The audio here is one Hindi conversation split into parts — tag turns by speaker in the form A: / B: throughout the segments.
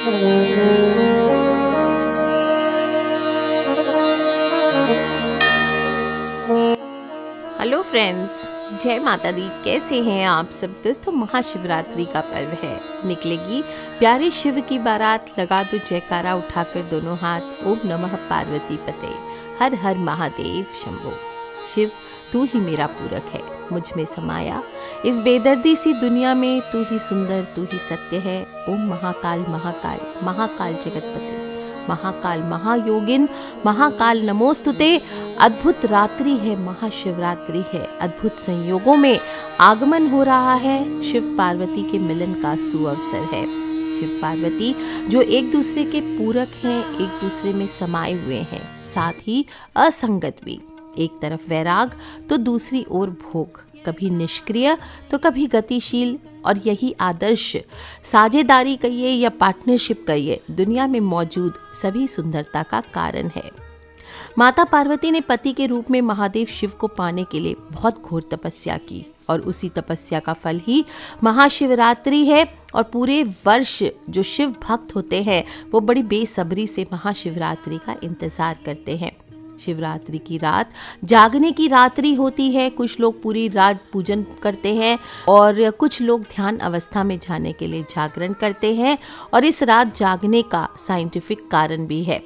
A: हेलो फ्रेंड्स, जय माता दी। कैसे हैं आप सब दोस्तों? महाशिवरात्रि का पर्व है, निकलेगी प्यारे शिव की बारात। लगा दो जयकारा उठाकर दोनों हाथ, ओम नमः पार्वती पते, हर हर महादेव शंभो। शिव तू ही मेरा पूरक है, मुझ में समाया इस बेदर्दी सी दुनिया में, तू ही सुंदर तू ही सत्य है। ओम महाकाल महाकाल महाकाल जगतपते, महाकाल महायोगिन महाकाल नमोस्तुते। अद्भुत रात्रि है, महाशिवरात्रि है, अद्भुत संयोगों में आगमन हो रहा है। शिव पार्वती के मिलन का सुअवसर है। शिव पार्वती जो एक दूसरे के पूरक हैं, एक दूसरे में समाये हुए हैं, साथ ही असंगत भी। एक तरफ वैराग तो दूसरी ओर भोग, कभी निष्क्रिय तो कभी गतिशील। और यही आदर्श साझेदारी कहिए या पार्टनरशिप कहिए, दुनिया में मौजूद सभी सुंदरता का कारण है। माता पार्वती ने पति के रूप में महादेव शिव को पाने के लिए बहुत घोर तपस्या की, और उसी तपस्या का फल ही महाशिवरात्रि है। और पूरे वर्ष जो शिव भक्त होते हैं वो बड़ी बेसब्री से महाशिवरात्रि का इंतजार करते हैं। शिवरात्रि की रात जागने की रात्रि होती है। कुछ लोग पूरी रात पूजन करते हैं और कुछ लोग ध्यान अवस्था में जाने के लिए जागरण करते हैं। और इस रात जागने का साइंटिफिक कारण भी है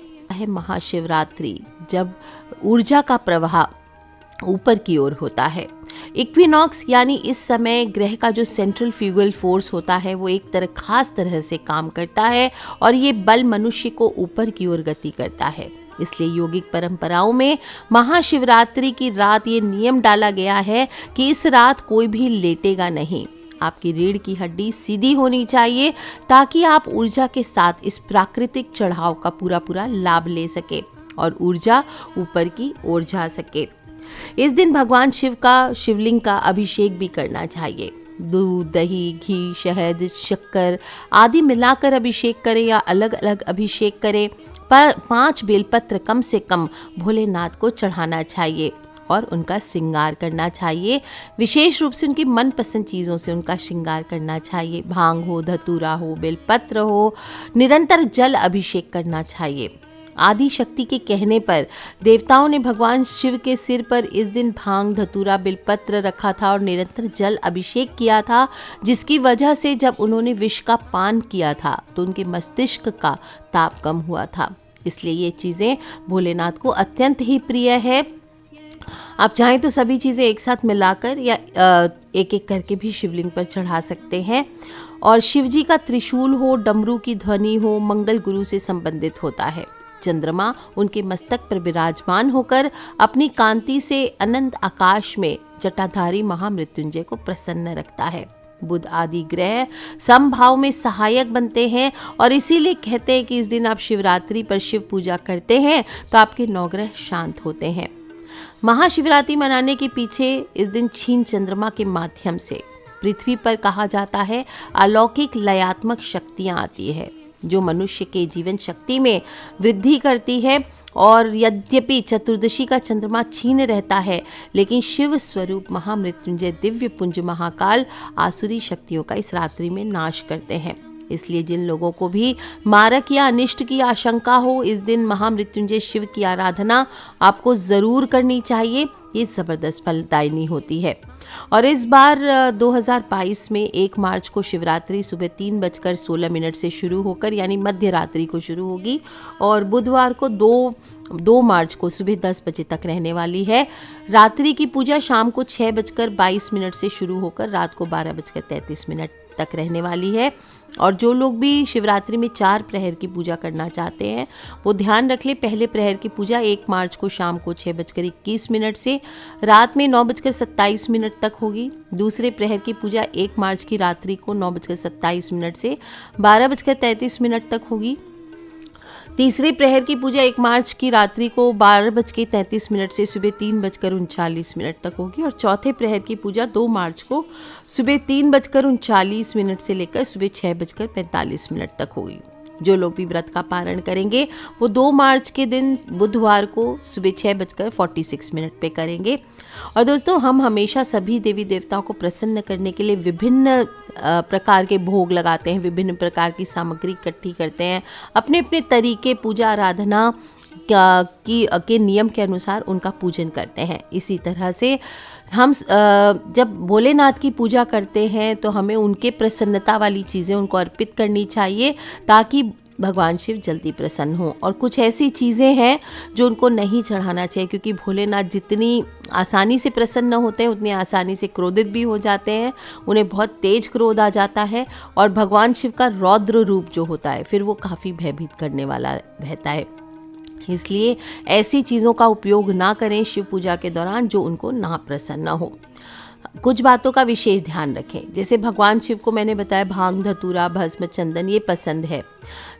A: महाशिवरात्रि, जब ऊर्जा का प्रवाह ऊपर की ओर होता है। इक्विनॉक्स यानी इस समय ग्रह का जो सेंट्रल फ्यूगल फोर्स होता है वो एक तरह खास तरह से काम करता है, और ये बल मनुष्य को ऊपर की ओर गति करता है। इसलिए योगिक परंपराओं में महाशिवरात्रि की रात ये नियम डाला गया है कि इस रात कोई भी लेटेगा नहीं। आपकी रीढ़ की हड्डी सीधी होनी चाहिए, ताकि आप ऊर्जा के साथ इस प्राकृतिक चढ़ाव का पूरा लाभ ले सके और ऊर्जा ऊपर की ओर जा सके। इस दिन भगवान शिव का शिवलिंग का अभिषेक भी करना चाहिए। दूध, दही, घी, शहद, शक्कर आदि मिलाकर अभिषेक करें या अलग अलग अभिषेक करें, पर 5 बेलपत्र कम से कम भोलेनाथ को चढ़ाना चाहिए और उनका श्रृंगार करना चाहिए। विशेष रूप से उनकी मनपसंद चीज़ों से उनका श्रृंगार करना चाहिए। भांग हो, धतूरा हो, बेलपत्र हो, निरंतर जल अभिषेक करना चाहिए। आदि शक्ति के कहने पर देवताओं ने भगवान शिव के सिर पर इस दिन भांग, धतूरा, बेलपत्र रखा था और निरंतर जल अभिषेक किया था, जिसकी वजह से जब उन्होंने विष का पान किया था तो उनके मस्तिष्क का ताप कम हुआ था। इसलिए ये चीज़ें भोलेनाथ को अत्यंत ही प्रिय है। आप चाहें तो सभी चीज़ें एक साथ मिलाकर या एक एक करके भी शिवलिंग पर चढ़ा सकते हैं। और शिवजी का त्रिशूल हो, डमरू की ध्वनि हो, मंगल गुरु से संबंधित होता है। चंद्रमा उनके मस्तक पर विराजमान होकर अपनी कांति से अनंत आकाश में जटाधारी महामृत्युंजय को प्रसन्न रखता है। बुध आदि ग्रह समभाव में सहायक बनते हैं, और इसीलिए कहते हैं कि इस दिन आप शिवरात्रि पर शिव पूजा करते हैं तो आपके नवग्रह शांत होते हैं। महाशिवरात्रि मनाने के पीछे इस दिन क्षीण चंद्रमा के माध्यम से पृथ्वी पर कहा जाता है अलौकिक लयात्मक शक्तियाँ आती है, जो मनुष्य के जीवन शक्ति में वृद्धि करती है। और यद्यपि चतुर्दशी का चंद्रमा क्षीण रहता है, लेकिन शिव स्वरूप महामृत्युंजय दिव्य पुंज महाकाल आसुरी शक्तियों का इस रात्रि में नाश करते हैं। इसलिए जिन लोगों को भी मारक या अनिष्ट की आशंका हो, इस दिन महामृत्युंजय शिव की आराधना आपको ज़रूर करनी चाहिए। ये ज़बरदस्त फलदायिनी होती है। और इस बार 2022 में 1 मार्च को शिवरात्रि सुबह 3:16 से शुरू होकर यानी मध्य रात्रि को शुरू होगी, और बुधवार को 2 मार्च को सुबह 10 बजे तक रहने वाली है। रात्रि की पूजा शाम को 6:22 से शुरू होकर रात को 12:33 तक रहने वाली है। और जो लोग भी शिवरात्रि में 4 प्रहर की पूजा करना चाहते हैं वो ध्यान रख लें, पहले प्रहर की पूजा 1 मार्च को शाम को 6:21 से रात में 9:27 तक होगी। दूसरे प्रहर की पूजा 1 मार्च की रात्रि को 9:27 से 12:33 तक होगी। तीसरे प्रहर की पूजा 1 मार्च की रात्रि को 12:33 से सुबह 3:39 तक होगी, और चौथे प्रहर की पूजा 2 मार्च को सुबह 3:39 से लेकर सुबह 6:45 तक होगी। जो लोग भी व्रत का पारण करेंगे वो 2 मार्च के दिन बुधवार को सुबह 6:46 पे करेंगे। और दोस्तों, हम हमेशा सभी देवी देवताओं को प्रसन्न करने के लिए विभिन्न प्रकार के भोग लगाते हैं, विभिन्न प्रकार की सामग्री इकट्ठी करते हैं, अपने अपने तरीके पूजा आराधना के नियम के अनुसार उनका पूजन करते हैं। इसी तरह से हम जब भोलेनाथ की पूजा करते हैं तो हमें उनके प्रसन्नता वाली चीज़ें उनको अर्पित करनी चाहिए ताकि भगवान शिव जल्दी प्रसन्न हो। और कुछ ऐसी चीज़ें हैं जो उनको नहीं चढ़ाना चाहिए, क्योंकि भोलेनाथ जितनी आसानी से प्रसन्न होते हैं उतनी आसानी से क्रोधित भी हो जाते हैं। उन्हें बहुत तेज क्रोध आ जाता है और भगवान शिव का रौद्र रूप जो होता है फिर वो काफ़ी भयभीत करने वाला रहता है। इसलिए ऐसी चीज़ों का उपयोग ना करें शिव पूजा के दौरान जो उनको ना प्रसन्न हो। कुछ बातों का विशेष ध्यान रखें, जैसे भगवान शिव को मैंने बताया भांग, धतूरा, भस्म, चंदन ये पसंद है,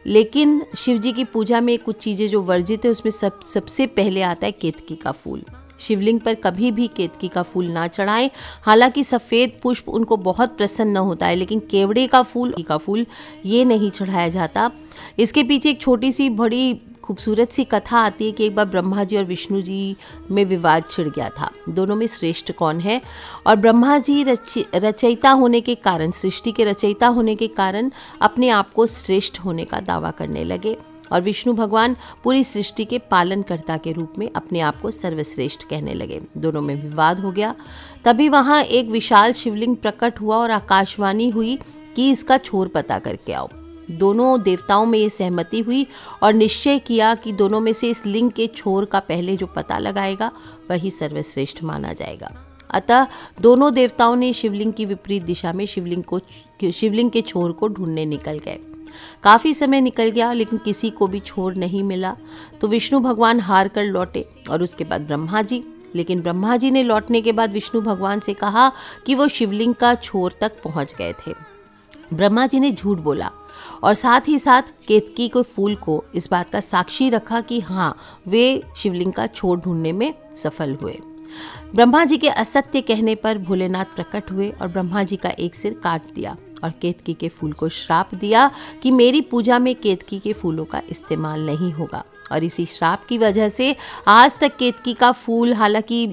A: लेकिन शिव जी की पूजा में कुछ चीज़ें जो वर्जित है उसमें सबसे पहले आता है केतकी का फूल। शिवलिंग पर कभी भी केतकी का फूल ना चढ़ाएं। हालांकि सफ़ेद पुष्प उनको बहुत प्रसन्न होता है, लेकिन केवड़े का फूल ये नहीं चढ़ाया जाता। इसके पीछे एक छोटी सी बड़ी खूबसूरत सी कथा आती है कि एक बार ब्रह्मा जी और विष्णु जी में विवाद छिड़ गया था, दोनों में श्रेष्ठ कौन है। और ब्रह्मा जी रचयिता होने के कारण, सृष्टि के रचयिता होने के कारण अपने आप को श्रेष्ठ होने का दावा करने लगे, और विष्णु भगवान पूरी सृष्टि के पालनकर्ता के रूप में अपने आप को सर्वश्रेष्ठ कहने लगे। दोनों में विवाद हो गया। तभी वहाँ एक विशाल शिवलिंग प्रकट हुआ और आकाशवाणी हुई कि इसका छोर पता करके आओ। दोनों देवताओं में ये सहमति हुई और निश्चय किया कि दोनों में से इस लिंग के छोर का पहले जो पता लगाएगा वही सर्वश्रेष्ठ माना जाएगा। अतः दोनों देवताओं ने शिवलिंग की विपरीत दिशा में शिवलिंग के छोर को ढूंढने निकल गए। काफ़ी समय निकल गया लेकिन किसी को भी छोर नहीं मिला, तो विष्णु भगवान हार कर लौटे और उसके बाद ब्रह्मा जी। लेकिन ब्रह्मा जी ने लौटने के बाद विष्णु भगवान से कहा कि वो शिवलिंग का छोर तक पहुंच गए थे। ब्रह्मा जी ने झूठ बोला और साथ ही साथ केतकी के फूल को इस बात का साक्षी रखा कि हाँ, वे शिवलिंग का छोर ढूंढने में सफल हुए। ब्रह्मा जी के असत्य कहने पर भोलेनाथ प्रकट हुए और ब्रह्मा जी का एक सिर काट दिया और केतकी के फूल को श्राप दिया कि मेरी पूजा में केतकी के फूलों का इस्तेमाल नहीं होगा। और इसी श्राप की वजह से आज तक केतकी का फूल, हालांकि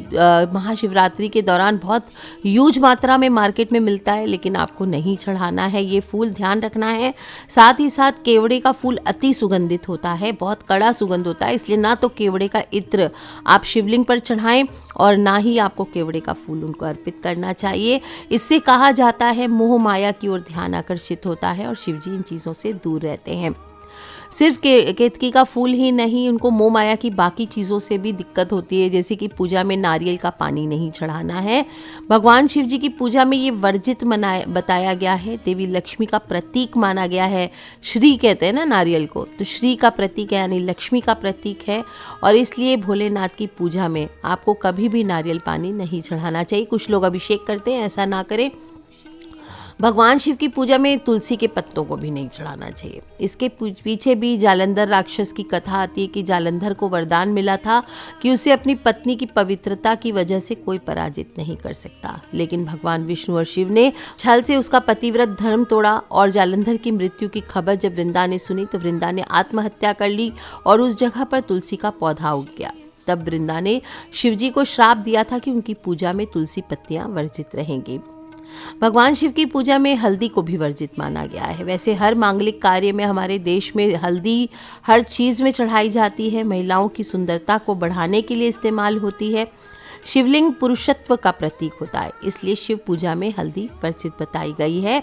A: महाशिवरात्रि के दौरान बहुत ह्यूज मात्रा में मार्केट में मिलता है, लेकिन आपको नहीं चढ़ाना है ये फूल, ध्यान रखना है। साथ ही साथ केवड़े का फूल अति सुगंधित होता है, बहुत कड़ा सुगंध होता है, इसलिए ना तो केवड़े का इत्र आप शिवलिंग पर चढ़ाएं और ना ही आपको केवड़े का फूल उनको अर्पित करना चाहिए। इससे कहा जाता है मोह माया की ओर ध्यान आकर्षित होता है और शिवजी इन चीज़ों से दूर रहते हैं। सिर्फ केतकी का फूल ही नहीं, उनको मोह माया की बाकी चीज़ों से भी दिक्कत होती है, जैसे कि पूजा में नारियल का पानी नहीं चढ़ाना है। भगवान शिव जी की पूजा में ये वर्जित बताया गया है। देवी लक्ष्मी का प्रतीक माना गया है। श्री कहते हैं ना नारियल को, तो श्री का प्रतीक है यानी लक्ष्मी का प्रतीक है, और इसलिए भोलेनाथ की पूजा में आपको कभी भी नारियल पानी नहीं चढ़ाना चाहिए। कुछ लोग अभिषेक करते हैं, ऐसा ना करें। भगवान शिव की पूजा में तुलसी के पत्तों को भी नहीं चढ़ाना चाहिए। इसके पीछे भी जालंधर राक्षस की कथा आती है कि जालंधर को वरदान मिला था कि उसे अपनी पत्नी की पवित्रता की वजह से कोई पराजित नहीं कर सकता, लेकिन भगवान विष्णु और शिव ने छल से उसका पतिव्रत धर्म तोड़ा और जालंधर की मृत्यु की खबर जब वृंदा ने सुनी तो वृंदा ने आत्महत्या कर ली और उस जगह पर तुलसी का पौधा उग गया। तब वृंदा ने शिवजी को श्राप दिया था कि उनकी पूजा में तुलसी पत्तियां वर्जित रहेंगी। भगवान शिव की पूजा में हल्दी को भी वर्जित माना गया है। वैसे हर मांगलिक कार्य में हमारे देश में हल्दी हर चीज़ में चढ़ाई जाती है। महिलाओं की सुंदरता को बढ़ाने के लिए इस्तेमाल होती है। शिवलिंग पुरुषत्व का प्रतीक होता है, इसलिए शिव पूजा में हल्दी वर्जित बताई गई है।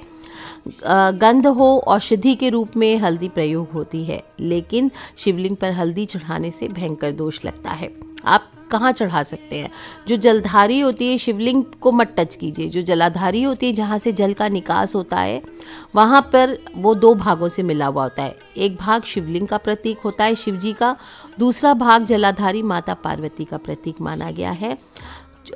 A: गंध हो, औषधि के रूप में हल्दी प्रयोग होती है, लेकिन शिवलिंग पर हल्दी चढ़ाने से भयंकर दोष लगता है। आप कहाँ चढ़ा सकते हैं? जो जलधारी होती है, शिवलिंग को मत टच कीजिए। जो जलाधारी होती है, जहाँ से जल का निकास होता है, वहाँ पर वो 2 भागों से मिला हुआ होता है। एक भाग शिवलिंग का प्रतीक होता है शिव जी का, दूसरा भाग जलाधारी माता पार्वती का प्रतीक माना गया है,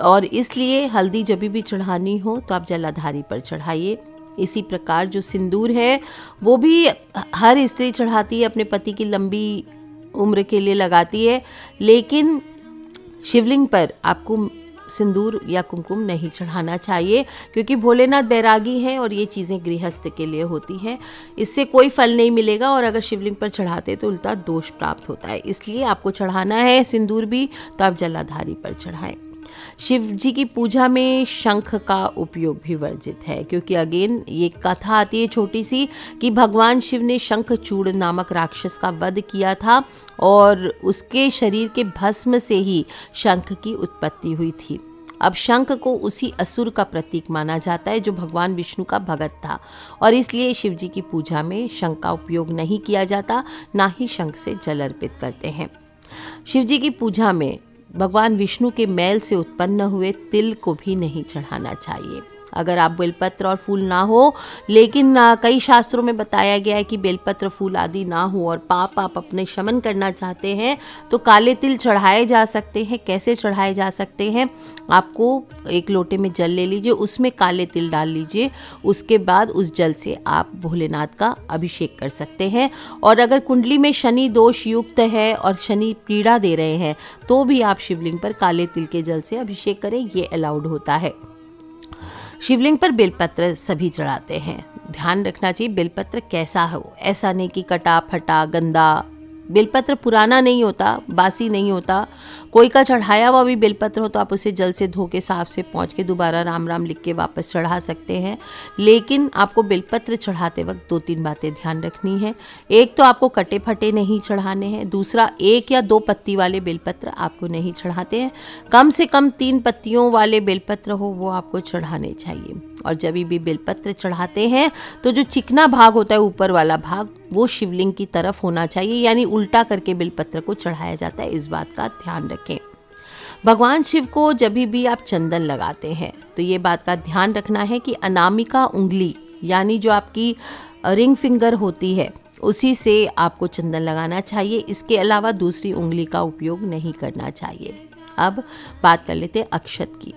A: और इसलिए हल्दी जब भी चढ़ानी हो तो आप जलाधारी पर चढ़ाइए। इसी प्रकार जो सिंदूर है वो भी हर स्त्री चढ़ाती है, अपने पति की लंबी उम्र के लिए लगाती है, लेकिन शिवलिंग पर आपको सिंदूर या कुमकुम नहीं चढ़ाना चाहिए, क्योंकि भोलेनाथ बैरागी हैं और ये चीज़ें गृहस्थ के लिए होती हैं। इससे कोई फल नहीं मिलेगा और अगर शिवलिंग पर चढ़ाते तो उल्टा दोष प्राप्त होता है। इसलिए आपको चढ़ाना है सिंदूर भी तो आप जलाधारी पर चढ़ाएं। शिव जी की पूजा में शंख का उपयोग भी वर्जित है, क्योंकि अगेन ये कथा आती है छोटी सी कि भगवान शिव ने शंखचूड़ नामक राक्षस का वध किया था और उसके शरीर के भस्म से ही शंख की उत्पत्ति हुई थी। अब शंख को उसी असुर का प्रतीक माना जाता है जो भगवान विष्णु का भगत था और इसलिए शिव जी की पूजा में शंख का उपयोग नहीं किया जाता, ना ही शंख से जल अर्पित करते हैं। शिव जी की पूजा में भगवान विष्णु के मैल से उत्पन्न हुए तिल को भी नहीं चढ़ाना चाहिए। अगर आप बेलपत्र और फूल ना हो, लेकिन कई शास्त्रों में बताया गया है कि बेलपत्र फूल आदि ना हो और पाप आप अपने शमन करना चाहते हैं तो काले तिल चढ़ाए जा सकते हैं। कैसे चढ़ाए जा सकते हैं? आपको एक लोटे में जल ले लीजिए, उसमें काले तिल डाल लीजिए, उसके बाद उस जल से आप भोलेनाथ का अभिषेक कर सकते हैं। और अगर कुंडली में शनि दोष युक्त है और शनि पीड़ा दे रहे हैं तो भी आप शिवलिंग पर काले तिल के जल से अभिषेक करें, ये अलाउड होता है। शिवलिंग पर बेलपत्र सभी चढ़ाते हैं। ध्यान रखना चाहिए बेलपत्र कैसा हो, ऐसा नहीं कि कटा फटा गंदा। बेलपत्र पुराना नहीं होता, बासी नहीं होता। कोई का चढ़ाया हुआ भी बेलपत्र हो तो आप उसे जल से धो के साफ से पहुँच के दोबारा राम राम लिख के वापस चढ़ा सकते हैं। लेकिन आपको बेलपत्र चढ़ाते वक्त 2-3 बातें ध्यान रखनी है। एक तो आपको कटे फटे नहीं चढ़ाने हैं, दूसरा 1 या 2 पत्ती वाले बेलपत्र आपको नहीं चढ़ाते हैं। कम से कम 3 पत्तियों वाले बेलपत्र हो वो आपको चढ़ाने चाहिए। और जब भी बेलपत्र चढ़ाते हैं तो जो चिकना भाग होता है, ऊपर वाला भाग, वो शिवलिंग की तरफ होना चाहिए, यानी उल्टा करके बेलपत्र को चढ़ाया जाता है। इस बात का ध्यान रखें। भगवान शिव को जब भी आप चंदन लगाते हैं तो ये बात का ध्यान रखना है कि अनामिका उंगली, यानी जो आपकी रिंग फिंगर होती है, उसी से आपको चंदन लगाना चाहिए। इसके अलावा दूसरी उंगली का उपयोग नहीं करना चाहिए। अब बात कर लेते हैं अक्षत की।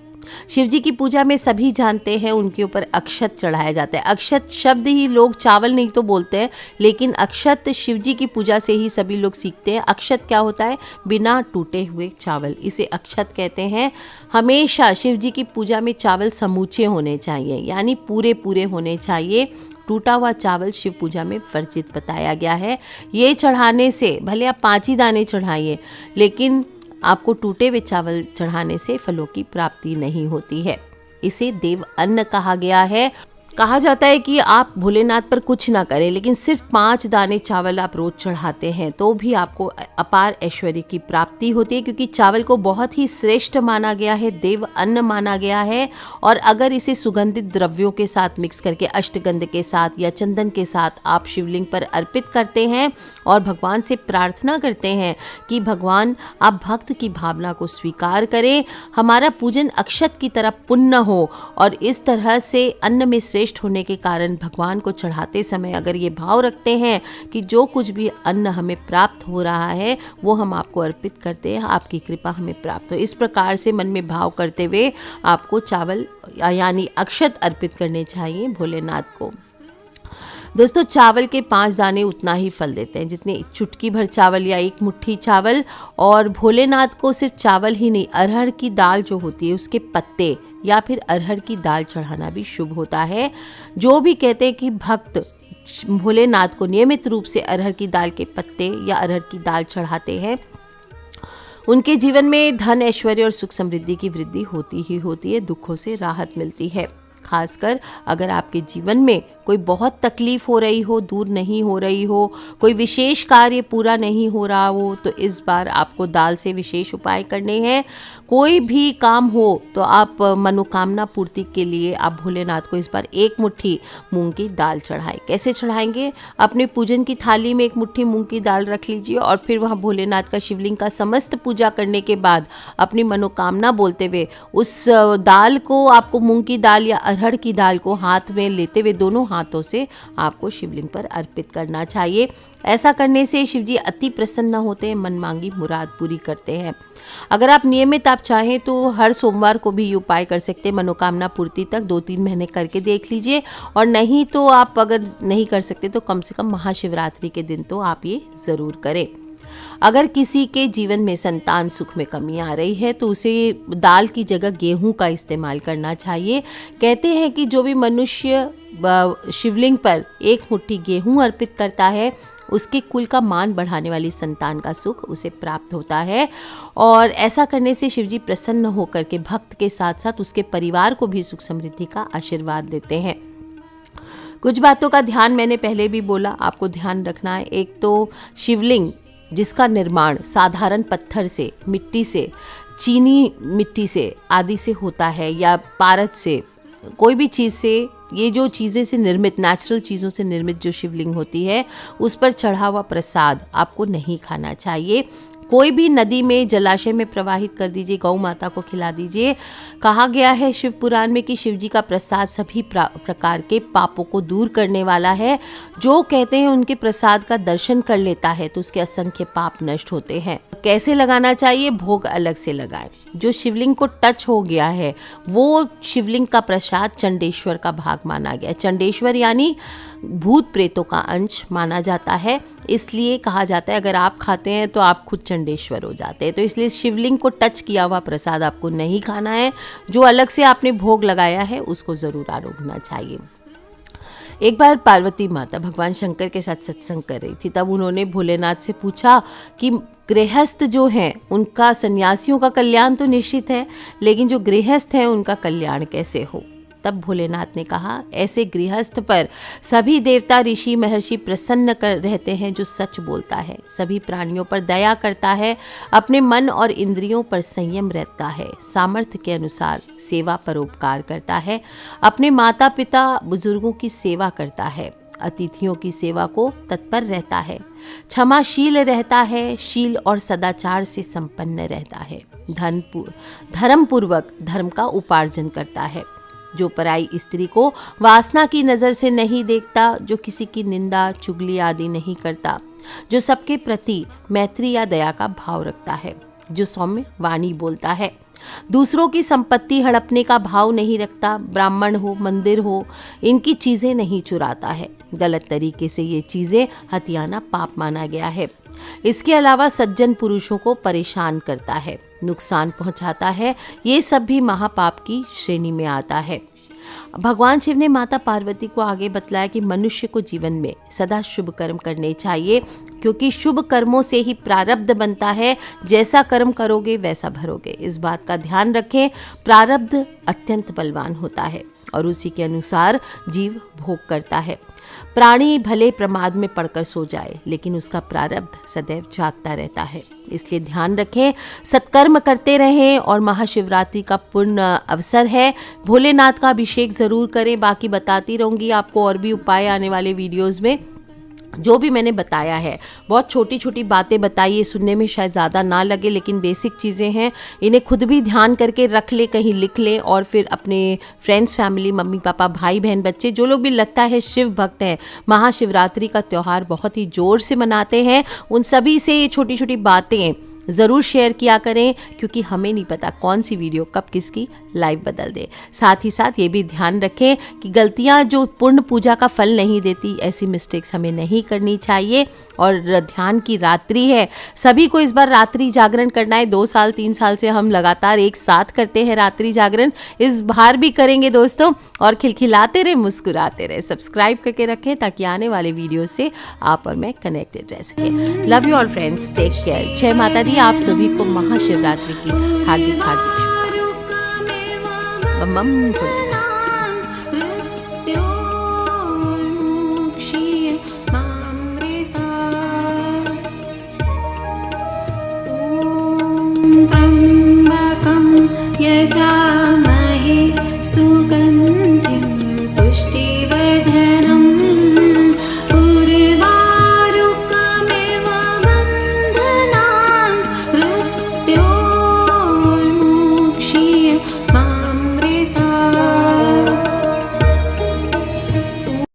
A: शिव जी की पूजा में सभी जानते हैं उनके ऊपर अक्षत चढ़ाया जाता है। अक्षत शब्द ही लोग चावल नहीं तो बोलते हैं, लेकिन अक्षत शिव जी की पूजा से ही सभी लोग सीखते हैं। अक्षत क्या होता है? बिना टूटे हुए चावल, इसे अक्षत कहते हैं। हमेशा शिव जी की पूजा में चावल समूचे होने चाहिए, यानी पूरे पूरे होने चाहिए। टूटा हुआ चावल शिव पूजा में वर्जित बताया गया है। ये चढ़ाने से, भले आप 5 ही दाने चढ़ाइए, लेकिन आपको टूटे हुए चावल चढ़ाने से फलों की प्राप्ति नहीं होती है। इसे देव अन्न कहा गया है। कहा जाता है कि आप भोलेनाथ पर कुछ ना करें, लेकिन सिर्फ 5 दाने चावल आप रोज चढ़ाते हैं तो भी आपको अपार ऐश्वर्य की प्राप्ति होती है, क्योंकि चावल को बहुत ही श्रेष्ठ माना गया है, देव अन्न माना गया है। और अगर इसे सुगंधित द्रव्यों के साथ मिक्स करके, अष्टगंध के साथ या चंदन के साथ आप शिवलिंग पर अर्पित करते हैं और भगवान से प्रार्थना करते हैं कि भगवान आप भक्त की भावना को स्वीकार करें, हमारा पूजन अक्षत की तरह पुण्य हो, और इस तरह से अन्न में श्रेष्ठ होने के कारण भगवान को चढ़ाते समय अगर ये भाव रखते हैं कि जो कुछ भी अन्न हमें प्राप्त हो रहा है वो हम आपको अर्पित करते हैं, आपकी कृपा हमें प्राप्त हो, इस प्रकार से मन में भाव करते हुए आपको चावल यानी अक्षत अर्पित करने चाहिए भोलेनाथ को। दोस्तों, चावल के 5 दाने उतना ही फल देते हैं जितने चुटकी भर चावल या 1 मुट्ठी चावल। और भोलेनाथ को सिर्फ चावल ही नहीं, अरहर की दाल जो होती है उसके पत्ते या फिर अरहर की दाल चढ़ाना भी शुभ होता है। जो भी कहते हैं कि भक्त भोलेनाथ को नियमित रूप से अरहर की दाल के पत्ते या अरहर की दाल चढ़ाते हैं, उनके जीवन में धन, ऐश्वर्य और सुख समृद्धि की वृद्धि होती ही होती है, दुखों से राहत मिलती है। खासकर अगर आपके जीवन में कोई बहुत तकलीफ हो रही हो, दूर नहीं हो रही हो, कोई विशेष कार्य पूरा नहीं हो रहा हो, तो इस बार आपको दाल से विशेष उपाय करने हैं। कोई भी काम हो तो आप मनोकामना पूर्ति के लिए आप भोलेनाथ को इस बार 1 मुट्ठी मूंग की दाल चढ़ाएं। कैसे चढ़ाएंगे? अपने पूजन की थाली में 1 मुट्ठी मूंग की दाल रख लीजिए और फिर वहाँ भोलेनाथ का शिवलिंग का समस्त पूजा करने के बाद अपनी मनोकामना बोलते हुए उस दाल को, आपको मूंग की दाल या अरहर की दाल को हाथ में लेते हुए दोनों हाथों से आपको शिवलिंग पर अर्पित करना चाहिए। ऐसा करने से शिव जी अति प्रसन्न होते हैं, मन मांगी मुराद पूरी करते हैं। अगर आप नियमित आप चाहें तो हर सोमवार को भी ये उपाय कर सकते हैं, मनोकामना पूर्ति तक 2-3 महीने करके देख लीजिए। और नहीं तो आप अगर नहीं कर सकते तो कम से कम महाशिवरात्रि के दिन तो आप ये ज़रूर करें। अगर किसी के जीवन में संतान सुख में कमी आ रही है तो उसे दाल की जगह गेहूं का इस्तेमाल करना चाहिए। कहते हैं कि जो भी मनुष्य शिवलिंग पर एक मुट्ठी गेहूं अर्पित करता है उसके कुल का मान बढ़ाने वाली संतान का सुख उसे प्राप्त होता है। और ऐसा करने से शिवजी प्रसन्न होकर के भक्त के साथ साथ उसके परिवार को भी सुख समृद्धि का आशीर्वाद देते हैं। कुछ बातों का ध्यान मैंने पहले भी बोला, आपको ध्यान रखना है। एक तो शिवलिंग जिसका निर्माण साधारण पत्थर से, मिट्टी से, चीनी मिट्टी से आदि से होता है या पारद से, कोई भी चीज़ से, ये जो चीज़ें से निर्मित, नेचुरल चीज़ों से निर्मित जो शिवलिंग होती है उस पर चढ़ा हुआ प्रसाद आपको नहीं खाना चाहिए। कोई भी नदी में, जलाशय में प्रवाहित कर दीजिए, गौ माता को खिला दीजिए। कहा गया है शिव पुराण में कि शिव जी का प्रसाद सभी प्रकार के पापों को दूर करने वाला है। जो कहते हैं उनके प्रसाद का दर्शन कर लेता है तो उसके असंख्य पाप नष्ट होते हैं। कैसे लगाना चाहिए? भोग अलग से लगाएं। जो शिवलिंग को टच हो गया है वो शिवलिंग का प्रसाद चंडेश्वर का भाग माना गया है। चंडेश्वर यानी भूत प्रेतों का अंश माना जाता है, इसलिए कहा जाता है अगर आप खाते हैं तो आप खुद चंडेश्वर हो जाते हैं। तो इसलिए शिवलिंग को टच किया हुआ प्रसाद आपको नहीं खाना है। जो अलग से आपने भोग लगाया है उसको ज़रूर आरोगना चाहिए। एक बार पार्वती माता भगवान शंकर के साथ सत्संग कर रही थी, तब उन्होंने भोलेनाथ से पूछा कि गृहस्थ जो हैं उनका, सन्यासियों का कल्याण तो निश्चित है, लेकिन जो गृहस्थ हैं उनका कल्याण कैसे हो? तब भोलेनाथ ने कहा, ऐसे गृहस्थ पर सभी देवता, ऋषि, महर्षि प्रसन्न कर रहते हैं जो सच बोलता है, सभी प्राणियों पर दया करता है, अपने मन और इंद्रियों पर संयम रहता है, सामर्थ्य के अनुसार सेवा परोपकार करता है, अपने माता पिता बुजुर्गों की सेवा करता है, अतिथियों की सेवा को तत्पर रहता है, क्षमाशील रहता है, शील और सदाचार से संपन्न रहता है, धर्म पूर्वक धर्म का उपार्जन करता है, जो पराई स्त्री को वासना की नज़र से नहीं देखता, जो किसी की निंदा, चुगली आदि नहीं करता, जो सबके प्रति मैत्री या दया का भाव रखता है, जो सौम्य वाणी बोलता है, दूसरों की संपत्ति हड़पने का भाव नहीं रखता, ब्राह्मण हो, मंदिर हो, इनकी चीज़ें नहीं चुराता है। गलत तरीके से ये चीज़ें हथियाना पाप माना गया है। इसके अलावा सज्जन पुरुषों को परेशान करता है, नुकसान पहुंचाता है, ये सब भी महापाप की श्रेणी में आता है। भगवान शिव ने माता पार्वती को आगे बतलाया कि मनुष्य को जीवन में सदा शुभ कर्म करने चाहिए, क्योंकि शुभ कर्मों से ही प्रारब्ध बनता है, जैसा कर्म करोगे वैसा भरोगे। इस बात का ध्यान रखें, प्रारब्ध अत्यंत बलवान होता है और उसी के अनुसार जीव भोग करता है। प्राणी भले प्रमाद में पड़कर सो जाए, लेकिन उसका प्रारब्ध सदैव जागता रहता है। इसलिए ध्यान रखें, सत्कर्म करते रहें और महाशिवरात्रि का पूर्ण अवसर है, भोलेनाथ का अभिषेक ज़रूर करें। बाकी बताती रहूँगी आपको और भी उपाय आने वाले वीडियोज़ में। जो भी मैंने बताया है बहुत छोटी छोटी बातें बताई है, सुनने में शायद ज़्यादा ना लगे, लेकिन बेसिक चीज़ें हैं, इन्हें खुद भी ध्यान करके रख ले, कहीं लिख लें और फिर अपने फ्रेंड्स, फैमिली, मम्मी पापा, भाई बहन, बच्चे, जो लोग भी लगता है शिव भक्त हैं, महाशिवरात्रि का त्यौहार बहुत ही ज़ोर से मनाते हैं, उन सभी से ये छोटी छोटी बातें ज़रूर शेयर किया करें, क्योंकि हमें नहीं पता कौन सी वीडियो कब किसकी लाइफ बदल दे। साथ ही साथ ये भी ध्यान रखें कि गलतियां जो पूर्ण पूजा का फल नहीं देती, ऐसी मिस्टेक्स हमें नहीं करनी चाहिए। और ध्यान की रात्रि है, सभी को इस बार रात्रि जागरण करना है। 2 साल 3 साल से हम लगातार एक साथ करते हैं रात्रि जागरण, इस बार भी करेंगे दोस्तों। और खिलखिलाते रहे, मुस्कुराते रहे, सब्सक्राइब करके रखें ताकि आने वाले वीडियो से आप और मैं कनेक्टेड रह सकें। Love you all friends, take care, जय माता दी। आप सभी को महाशिवरात्रि की हार्दिक हार्दिक शुभकामनाएं।